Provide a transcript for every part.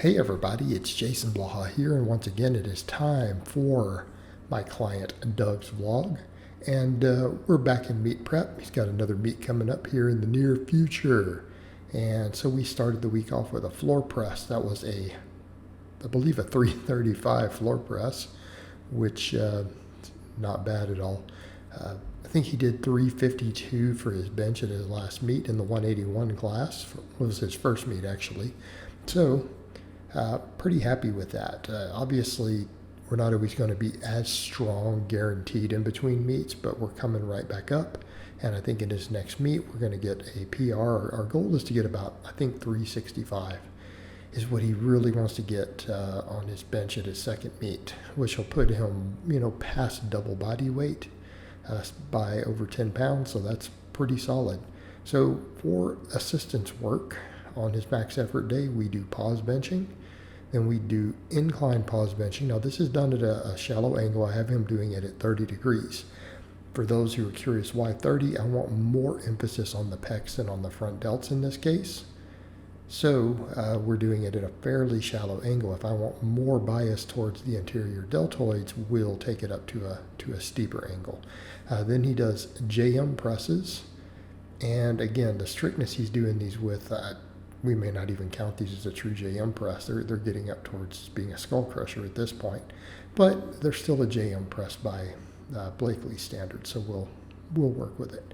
Hey everybody, it's Jason Blaha here, and once again it is time for my client Doug's vlog. And we're back in meet prep. He's got another meet coming up here in the near future. And so we started the week off with a floor press. That was I believe a 335 floor press, which not bad at all. I think he did 352 for his bench at his last meet in the 181 class. It was his first meet actually. So pretty happy with that. Obviously, we're not always going to be as strong guaranteed in between meets, but we're coming right back up. And I think in his next meet, we're going to get a PR. Our goal is to get about, I think, 365 is what he really wants to get on his bench at his second meet, which will put him, past double body weight by over 10 pounds. So that's pretty solid. So for assistance work on his max effort day, we do pause benching. Then we do incline pause benching. Now this is done at a shallow angle. I have him doing it at 30 degrees. For those who are curious why 30, I want more emphasis on the pecs than on the front delts in this case. So we're doing it at a fairly shallow angle. If I want more bias towards the anterior deltoids, we'll take it up to a steeper angle. Then he does JM presses. And again, the strictness he's doing these with, we may not even count these as a true JM press. They're getting up towards being a skull crusher at this point, but they're still a JM press by Blakely's standards, so we'll work with it.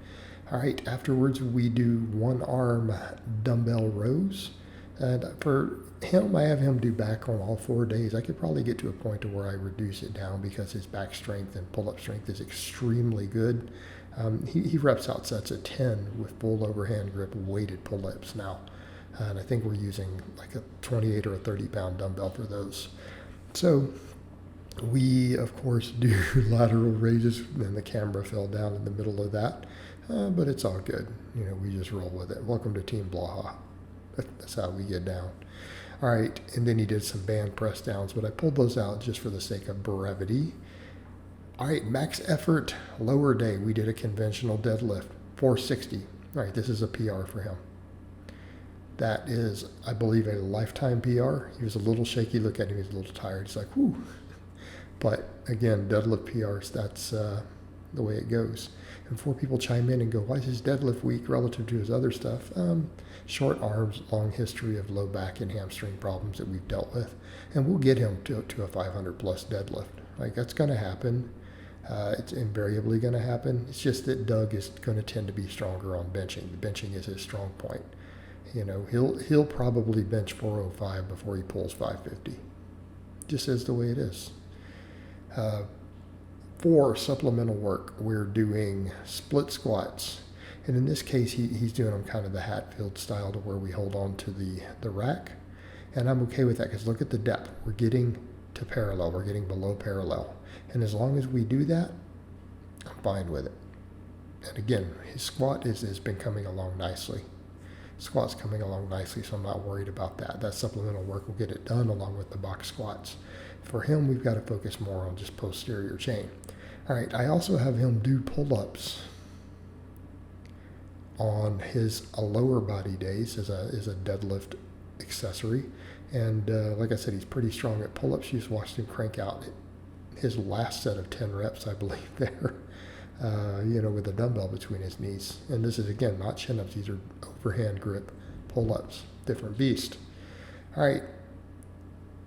All right, afterwards we do one arm dumbbell rows, and for him, I have him do back on all 4 days. I could probably get to a point to where I reduce it down because his back strength and pull-up strength is extremely good. He reps out sets at 10 with full overhand grip weighted pull-ups now. And I think we're using like a 28 or a 30-pound dumbbell for those. So we, of course, do lateral raises, and the camera fell down in the middle of that. But it's all good. We just roll with it. Welcome to Team Blaha. That's how we get down. All right, and then he did some band press downs, but I pulled those out just for the sake of brevity. All right, max effort, lower day. We did a conventional deadlift, 460. All right, this is a PR for him. That is, I believe, a lifetime PR. He was a little shaky. Look at him. He's a little tired. He's like, whoo. But again, deadlift PRs, that's the way it goes. And before people chime in and go, why is his deadlift weak relative to his other stuff? Short arms, long history of low back and hamstring problems that we've dealt with. And we'll get him to a 500 plus deadlift. Like, that's going to happen. It's invariably going to happen. It's just that Doug is going to tend to be stronger on benching. The benching is his strong point. He'll probably bench 405 before he pulls 550. Just as the way it is. For supplemental work, we're doing split squats. And in this case, he's doing them kind of the Hatfield style to where we hold on to the rack. And I'm okay with that because look at the depth. We're getting to parallel. We're getting below parallel. And as long as we do that, I'm fine with it. And again, his squat has been coming along nicely. Squat's coming along nicely, so I'm not worried about that. That supplemental work will get it done along with the box squats. For him, we've got to focus more on just posterior chain. All right, I also have him do pull-ups on his lower body days as a deadlift accessory. And like I said, he's pretty strong at pull-ups. You just watched him crank out his last set of 10 reps, I believe, there. With a dumbbell between his knees. And this is, again, not chin-ups. These are overhand grip pull-ups. Different beast. All right.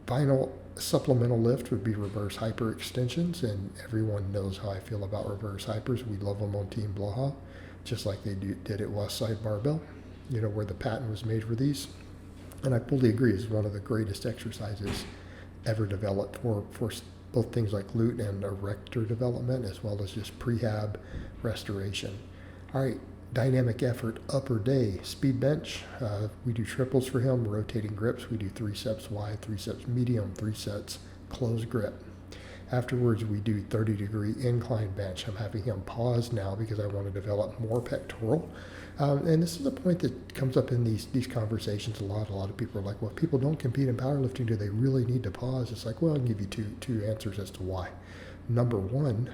Final supplemental lift would be reverse hyper extensions. And everyone knows how I feel about reverse hypers. We love them on Team Blaha, just like they did at Westside Barbell, where the patent was made for these. And I fully agree. It's one of the greatest exercises ever developed for both things like glute and erector development, as well as just prehab restoration. All right, dynamic effort, upper day, speed bench. We do triples for him, rotating grips. We do 3 sets wide, 3 sets medium, 3 sets closed grip. Afterwards, we do 30-degree incline bench. I'm having him pause now because I want to develop more pectoral. And this is a point that comes up in these conversations a lot. A lot of people are like, well, if people don't compete in powerlifting, do they really need to pause? It's like, well, I'll give you two answers as to why. Number one,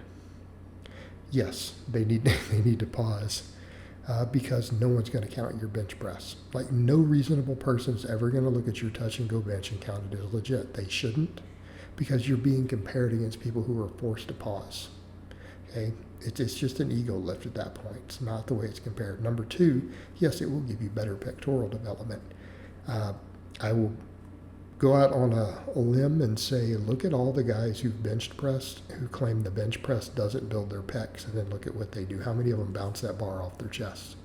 yes, they need to pause. because no one's going to count your bench press. Like, no reasonable person's ever going to look at your touch and go bench and count it as legit. They shouldn't, because you're being compared against people who are forced to pause. Okay, it's just an ego lift at that point. It's not the way it's compared. Number two, yes, it will give you better pectoral development. I will go out on a limb and say, look at all the guys who've bench pressed who claim the bench press doesn't build their pecs, and then look at what they do. How many of them bounce that bar off their chest?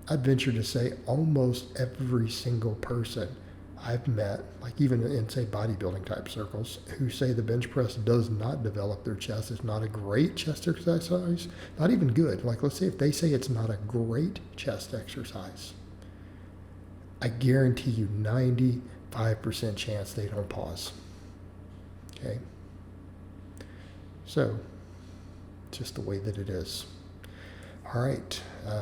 I'd venture to say almost every single person I've met, like even in, say, bodybuilding type circles, who say the bench press does not develop their chest. It's not a great chest exercise, not even good. Like, let's say if they say it's not a great chest exercise, I guarantee you 95% chance they don't pause. Okay? So, just the way that it is. All right,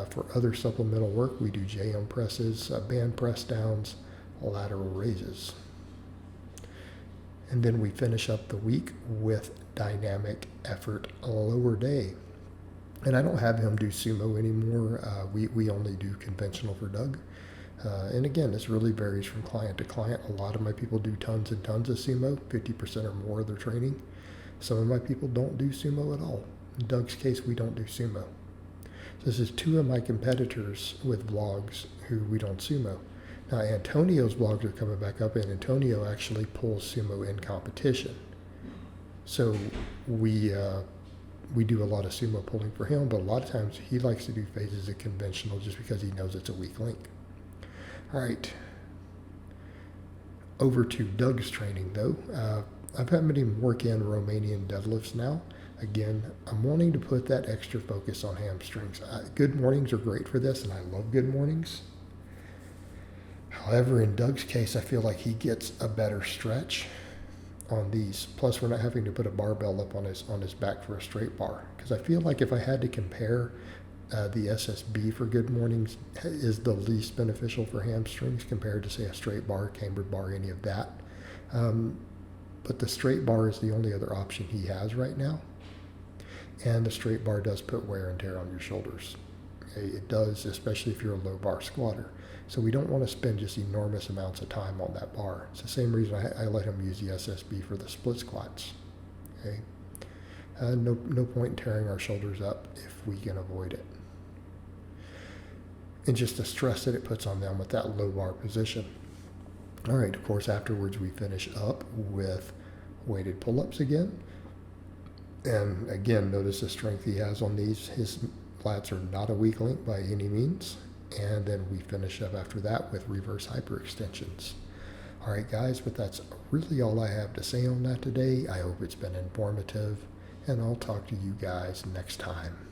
for other supplemental work, we do JM presses, band press downs, lateral raises. And then we finish up the week with dynamic effort lower day. And I don't have him do sumo anymore. We only do conventional for Doug. And again, this really varies from client to client. A lot of my people do tons and tons of sumo, 50% or more of their training. Some of my people don't do sumo at all. In Doug's case, we don't do sumo. So this is two of my competitors with vlogs who we don't sumo. Now, Antonio's vlogs are coming back up, and Antonio actually pulls sumo in competition. So we do a lot of sumo pulling for him, but a lot of times he likes to do phases of conventional just because he knows it's a weak link. All right, over to Doug's training though. I've had him work in Romanian deadlifts now. Again, I'm wanting to put that extra focus on hamstrings. Good mornings are great for this, and I love good mornings. However, in Doug's case, I feel like he gets a better stretch on these. Plus, we're not having to put a barbell up on his back for a straight bar. Because I feel like if I had to compare, the SSB for good mornings is the least beneficial for hamstrings compared to, say, a straight bar, cambered bar, any of that. But the straight bar is the only other option he has right now. And the straight bar does put wear and tear on your shoulders. Okay? It does, especially if you're a low bar squatter. So we don't want to spend just enormous amounts of time on that bar. It's the same reason I let him use the SSB for the split squats. Okay? No point in tearing our shoulders up if we can avoid it. And just the stress that it puts on them with that low bar position. All right, of course, afterwards we finish up with weighted pull-ups again. And again, notice the strength he has on these. His lats are not a weak link by any means. And then we finish up after that with reverse hyperextensions. All right, guys, but that's really all I have to say on that today. I hope it's been informative, and I'll talk to you guys next time.